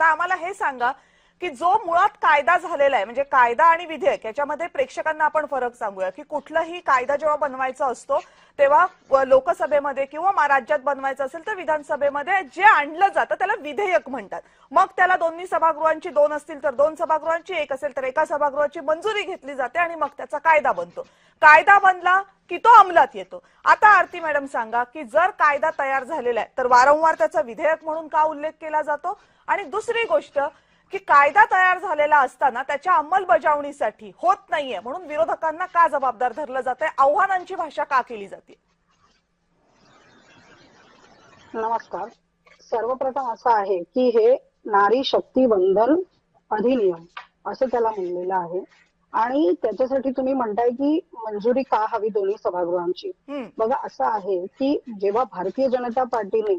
आता आम्हाला हे सांगा की जो मुळात कायदा झालेला आहे, म्हणजे कायदा आणि विधेयक याच्यामध्ये प्रेक्षकांना आपण फरक सांगूया की कुठलाही कायदा जेव्हा बनवायचा असतो तेव्हा लोकसभेमध्ये किंवा राज्यात बनवायचं असेल तर विधानसभेमध्ये जे आणलं जातं त्याला विधेयक म्हणतात. मग त्याला दोन्ही सभागृहांची 2 असतील तर 2 सभागृहांची, 1 असेल तर एका सभागृहाची मंजुरी घेतली जाते आणि मग त्याचा कायदा बनतो. कायदा बनला की तो अंमलात येतो. आता आरती मॅडम सांगा की जर कायदा तयार झालेला आहे तर वारंवार त्याचा विधेयक म्हणून का उल्लेख केला जातो? आणि दुसरी गोष्ट की कायदा तयार झालेला असताना त्याच्या अंमलबजावणीसाठी होत नाहीये म्हणून विरोधकांना का जबाबदार धरलं जातंय? आव्हानांची भाषा का केली जाते? नमस्कार. सर्वप्रथम असं आहे की हे नारी शक्ती बंधन अधिनियम असं त्याला म्हणलेलं आहे आणि त्याच्यासाठी तुम्ही म्हणताय की मंजुरी का हवी दोन्ही सभागृहांची. बघा असं आहे की जेव्हा भारतीय जनता पार्टीने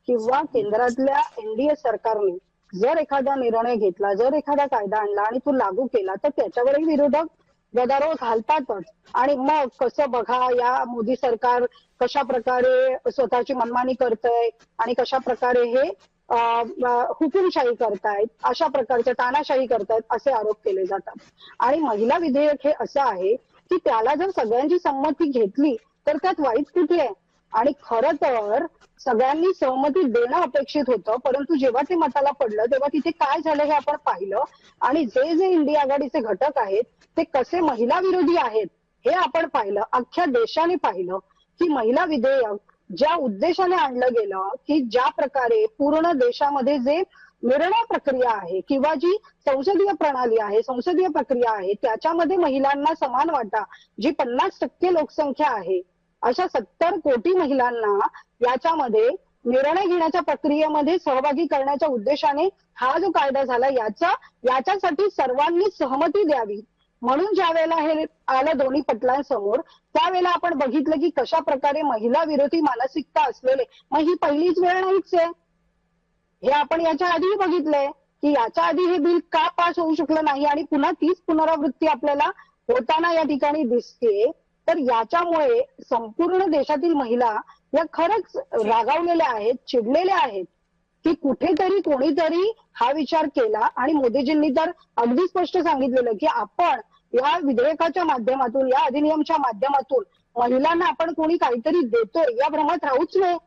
किंवा केंद्रातल्या एनडीए सरकारने जर एखादा निर्णय घेतला, जर एखादा कायदा आणला आणि तो लागू केला तर त्याच्यावरही विरोधक गदारोळ घालतातच. आणि मग कसं बघा या मोदी सरकार कशा प्रकारे स्वतःची मनमानी करतंय आणि कशा प्रकारे हे हुकुमशाही करतायत, अशा प्रकारच्या तानाशाही करतायत असे आरोप केले जातात. आणि महिला विधेयक हे असं आहे की त्याला जर सगळ्यांची संमती घेतली तर त्यात वाईट कुठे आहे. आणि खरं तर सगळ्यांनी सहमती देणं अपेक्षित होतं, परंतु जेव्हा ते मताला पडलं तेव्हा तिथे काय झालं हे आपण पाहिलं. आणि जे जे इंडिया आघाडीचे घटक आहेत ते कसे महिला विरोधी आहेत हे आपण पाहिलं. अख्ख्या देशाने पाहिलं की महिला विधेयक ज्या उद्देशाने आणलं गेलं की ज्या प्रकारे पूर्ण देशामध्ये जे निर्णय प्रक्रिया आहे किंवा जी संसदीय प्रणाली आहे, संसदीय प्रक्रिया आहे त्याच्यामध्ये महिलांना समान वाटा, जी 50% लोकसंख्या आहे अशा 70 कोटी महिलांना याच्यामध्ये निर्णय घेण्याच्या प्रक्रियेमध्ये सहभागी करण्याच्या उद्देशाने हा जो कायदा झाला याच्यासाठी सर्वांनी सहमती द्यावी म्हणून ज्या वेळेला हे आलं दोन्ही पटलांसमोर त्यावेळेला आपण बघितलं की कशा प्रकारे महिला विरोधी मानसिकता असलेले, मग ही पहिलीच वेळ नाहीच आहे. हे आपण याच्या आधीही बघितलंय की याच्या आधी हे बिल का पास होऊ शकलं नाही आणि पुन्हा तीच पुनरावृत्ती आपल्याला होताना या ठिकाणी दिसते. तर याच्यामुळे संपूर्ण देशातील महिला या खरंच रागावलेल्या आहेत, चिडलेल्या आहेत की कुठेतरी कोणीतरी हा विचार केला. आणि मोदीजींनी तर अगदी स्पष्ट सांगितलेलं की आपण या विधेयकाच्या माध्यमातून, या अधिनियमच्या माध्यमातून महिलांना आपण कोणी काहीतरी देतोय या भ्रमात राहूच नये.